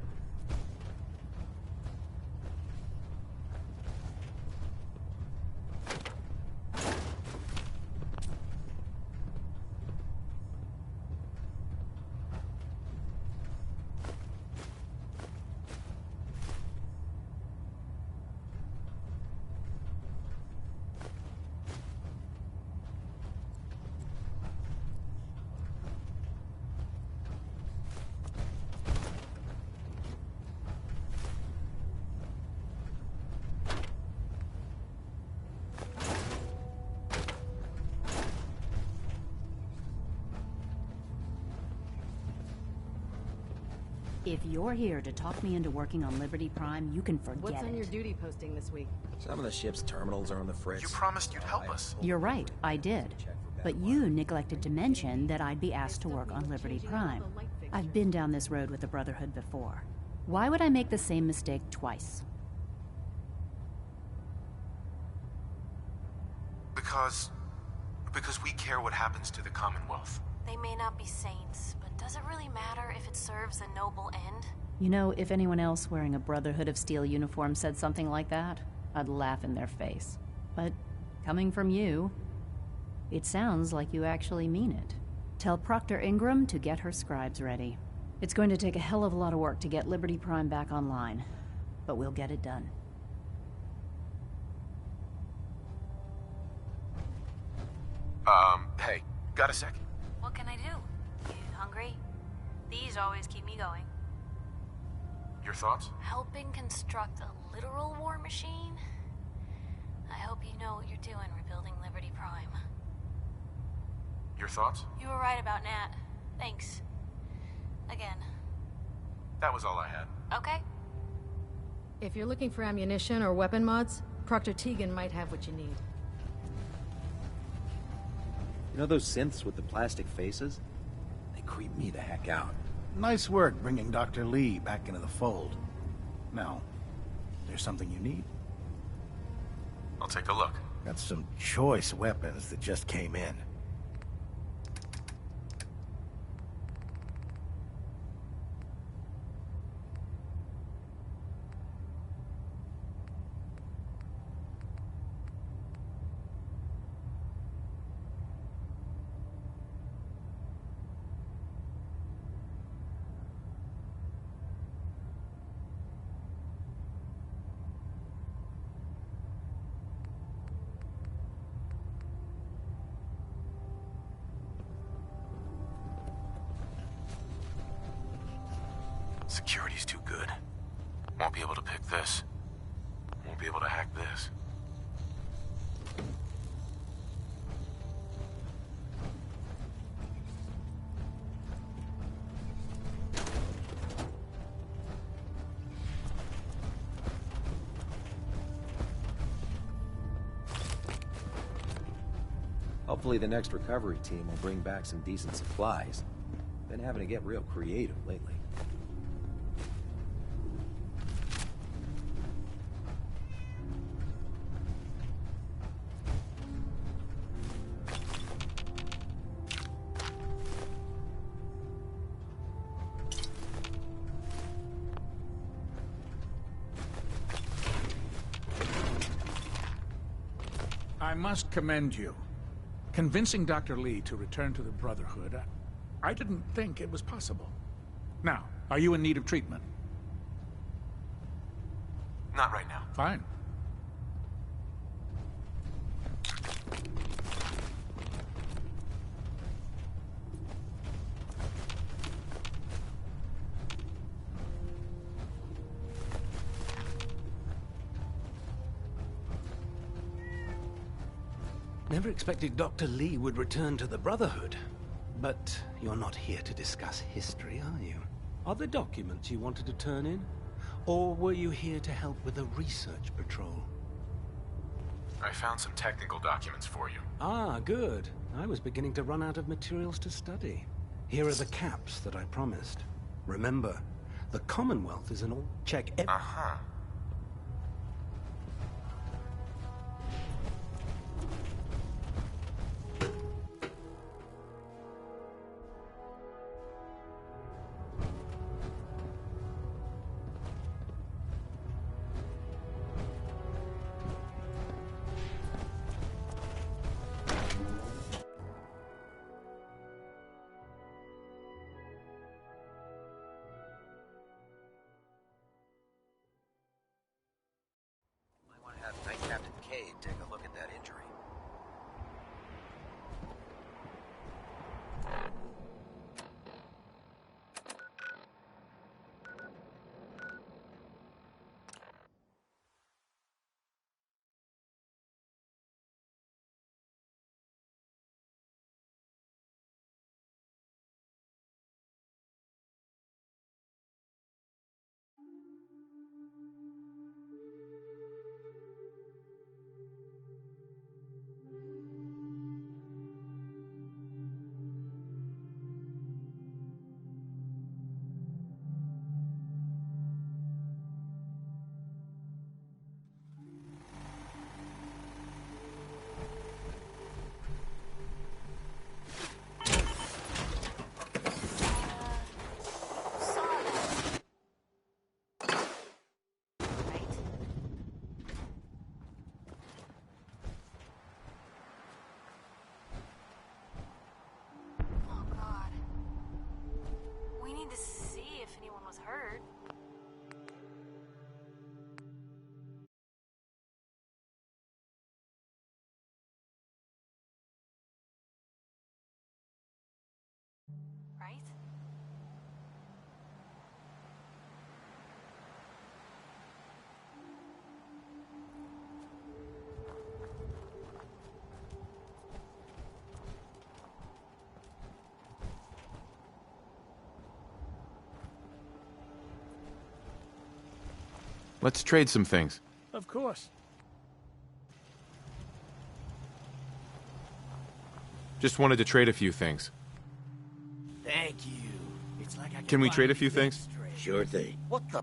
If you're here to talk me into working on Liberty Prime, you can forget What's it. on your duty posting this week? Some of the ship's terminals are on the fritz. You promised you'd help us. You're right, I did. But you neglected to mention that I'd be asked to work on Liberty Prime. I've been down this road with the Brotherhood before. Why would I make the same mistake twice? Because we care what happens to the Commonwealth. They may not be saints, but does it really matter if it serves a noble end? You know, if anyone else wearing a Brotherhood of Steel uniform said something like that, I'd laugh in their face. But coming from you, it sounds like you actually mean it. Tell Proctor Ingram to get her scribes ready. It's going to take a hell of a lot of work to get Liberty Prime back online, but we'll get it done. Hey, got a sec? What can I do? You hungry? These always keep me going. Your thoughts? Helping construct a literal war machine? I hope you know what you're doing rebuilding Liberty Prime. Your thoughts? You were right about Nat. Thanks. Again. That was all I had. Okay. If you're looking for ammunition or weapon mods, Proctor Tegan might have what you need. You know those synths with the plastic faces? They creep me the heck out. Nice work bringing Dr. Lee back into the fold. Now, there's something you need? I'll take a look. Got some choice weapons that just came in. Security's too good. Won't be able to pick this. Won't be able to hack this. Hopefully the next recovery team will bring back some decent supplies. Been having to get real creative lately. I must commend you. Convincing Dr. Lee to return to the Brotherhood, I didn't think it was possible. Now, are you in need of treatment? Not right now. Fine. Never expected Dr. Lee would return to the Brotherhood. But you're not here to discuss history, are you? Are there documents you wanted to turn in? Or were you here to help with a research patrol? I found some technical documents for you. Ah, good. I was beginning to run out of materials to study. Here are the caps that I promised. Remember, the Commonwealth is an all-check... Uh-huh. Oh god. We need to see if anyone was hurt. Right? Let's trade some things. Of course. Just wanted to trade a few things. Thank you. It's like I Can we trade a few things? Sure thing. What the?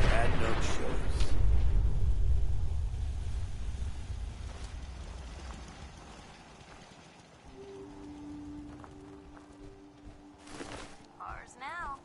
Had no choice. Ours now.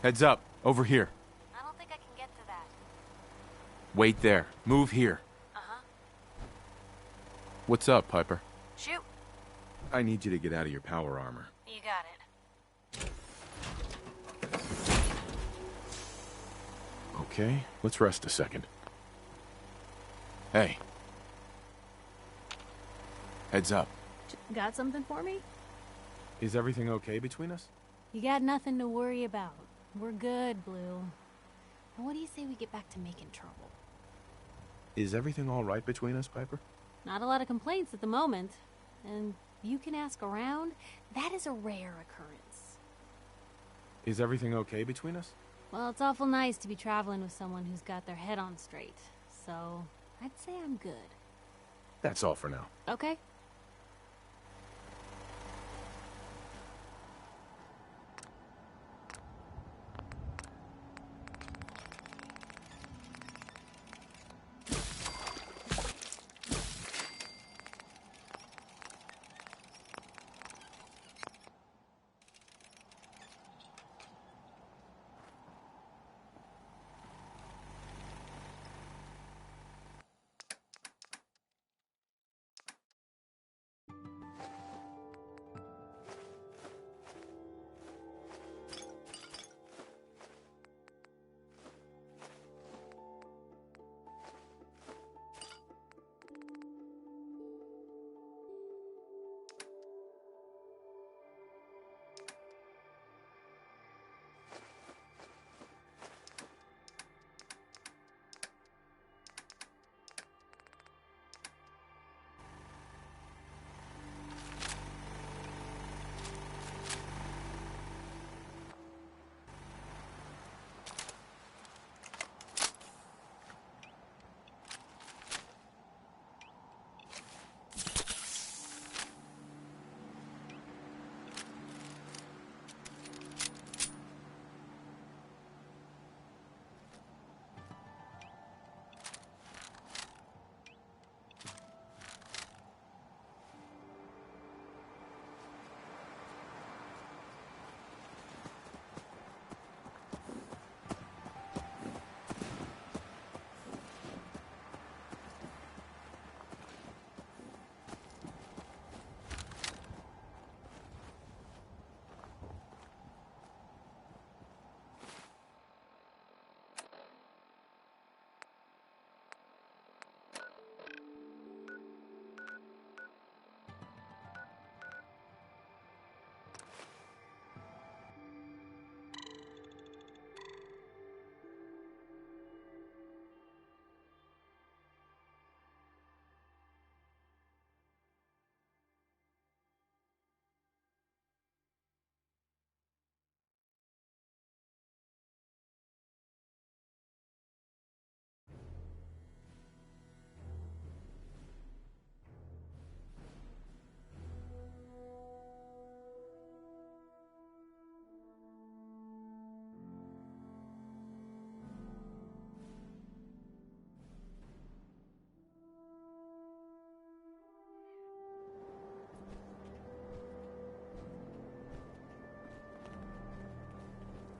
Heads up. Over here. I don't think I can get to that. Wait there. Move here. Uh-huh. What's up, Piper? Shoot. I need you to get out of your power armor. You got it. Okay, let's rest a second. Hey. Heads up. Got something for me? Is everything okay between us? You got nothing to worry about. We're good, Blue. Now what do you say we get back to making trouble? Is everything all right between us, Piper? Not a lot of complaints at the moment. And you can ask around. That is a rare occurrence. Is everything okay between us? Well, it's awful nice to be traveling with someone who's got their head on straight. So, I'd say I'm good. That's all for now. Okay.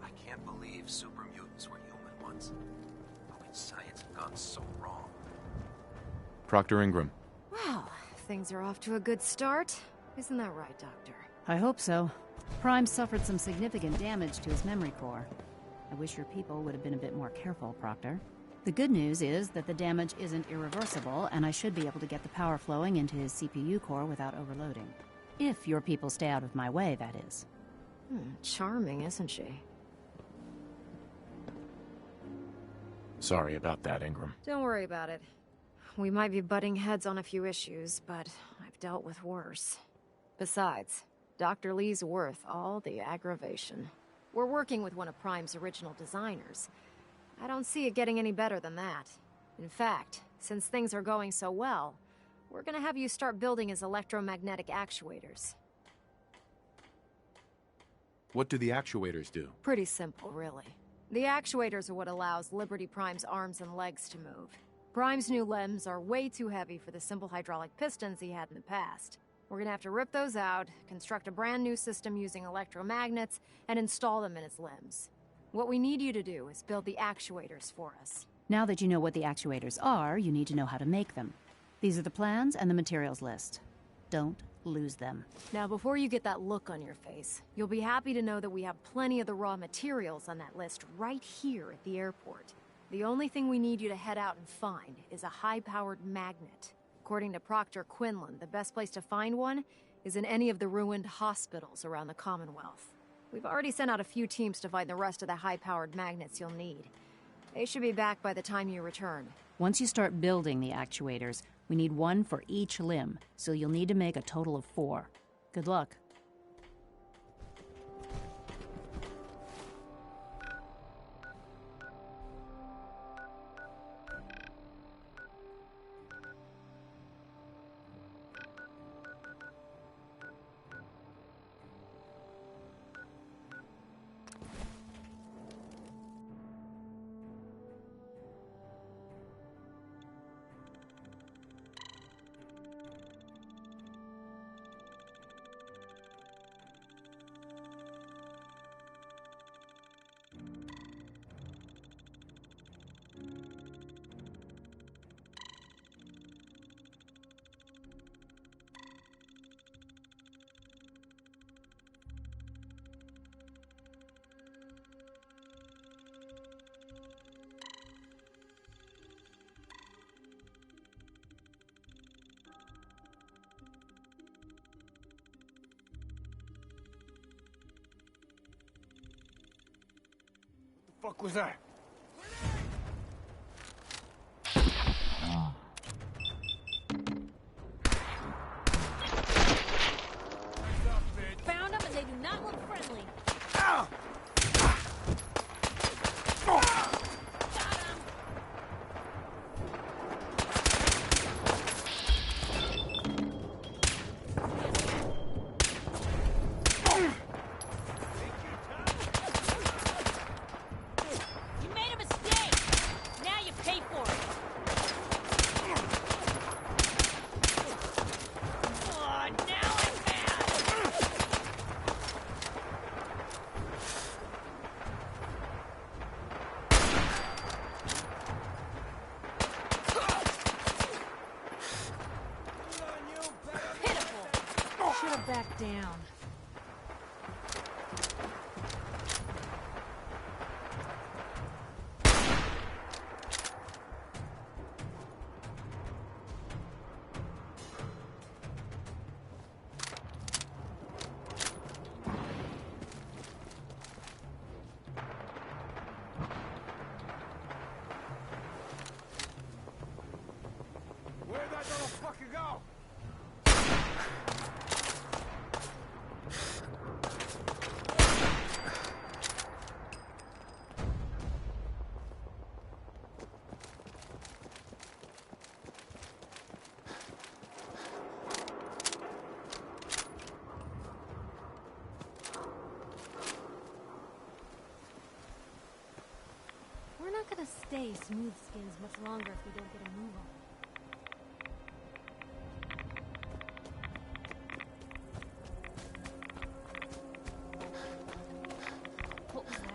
I can't believe super mutants were human once. How could science have gone so wrong? Proctor Ingram. Well, things are off to a good start. Isn't that right, Doctor? I hope so. Prime suffered some significant damage to his memory core. I wish your people would have been a bit more careful, Proctor. The good news is that the damage isn't irreversible, and I should be able to get the power flowing into his CPU core without overloading. If your people stay out of my way, that is. Charming, isn't she? Sorry about that, Ingram. Don't worry about it. We might be butting heads on a few issues, but I've dealt with worse. Besides, Dr. Lee's worth all the aggravation. We're working with one of Prime's original designers. I don't see it getting any better than that. In fact, since things are going so well, we're gonna have you start building his electromagnetic actuators. What do the actuators do? Pretty simple, really. The actuators are what allows Liberty Prime's arms and legs to move. Prime's new limbs are way too heavy for the simple hydraulic pistons he had in the past. We're gonna have to rip those out, construct a brand new system using electromagnets, and install them in his limbs. What we need you to do is build the actuators for us. Now that you know what the actuators are, you need to know how to make them. These are the plans and the materials list. Don't lose them. Now, before you get that look on your face, you'll be happy to know that we have plenty of the raw materials on that list right here at the airport. The only thing we need you to head out and find is a high-powered magnet. According to Proctor Quinlan, the best place to find one is in any of the ruined hospitals around the Commonwealth. We've already sent out a few teams to find the rest of the high-powered magnets you'll need. They should be back by the time you return. Once you start building the actuators, we need one for each limb, so you'll need to make a total of 4. Good luck. Fuck was that? Found them and they do not look friendly. Back down. Where'd that little fucker go? We're not gonna stay smooth skins much longer if we don't get a move on. What was that?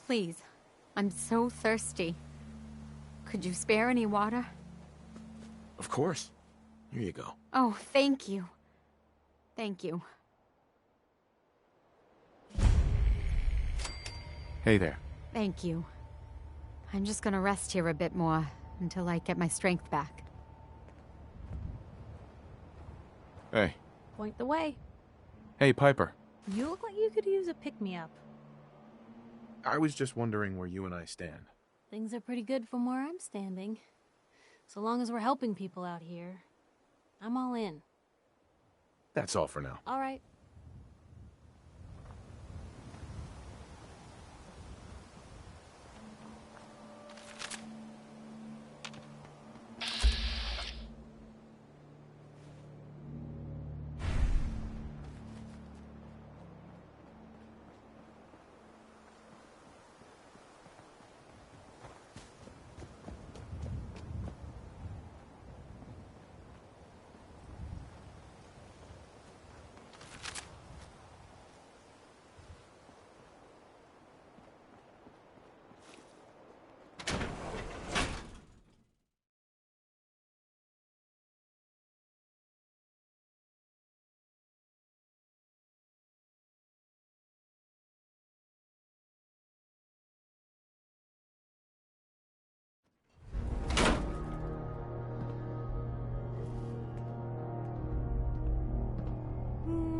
Please. I'm so thirsty. Could you spare any water? Of course. Here you go. Oh, thank you. Thank you. Hey there. Thank you. I'm just gonna rest here a bit more until I get my strength back. Hey. Point the way. Hey, Piper. You look like you could use a pick-me-up. I was just wondering where you and I stand. Things are pretty good from where I'm standing. So long as we're helping people out here, I'm all in. That's all for now. All right.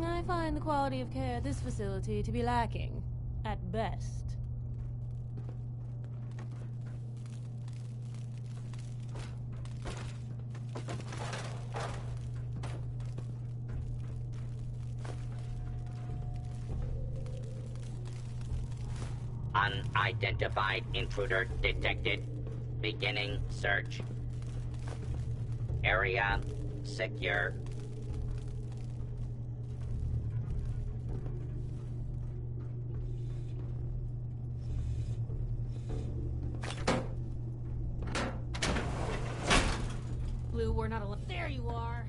I find the quality of care at this facility to be lacking, at best. Unidentified intruder detected. Beginning search. Area secure. Blue, we're not alone. There you are.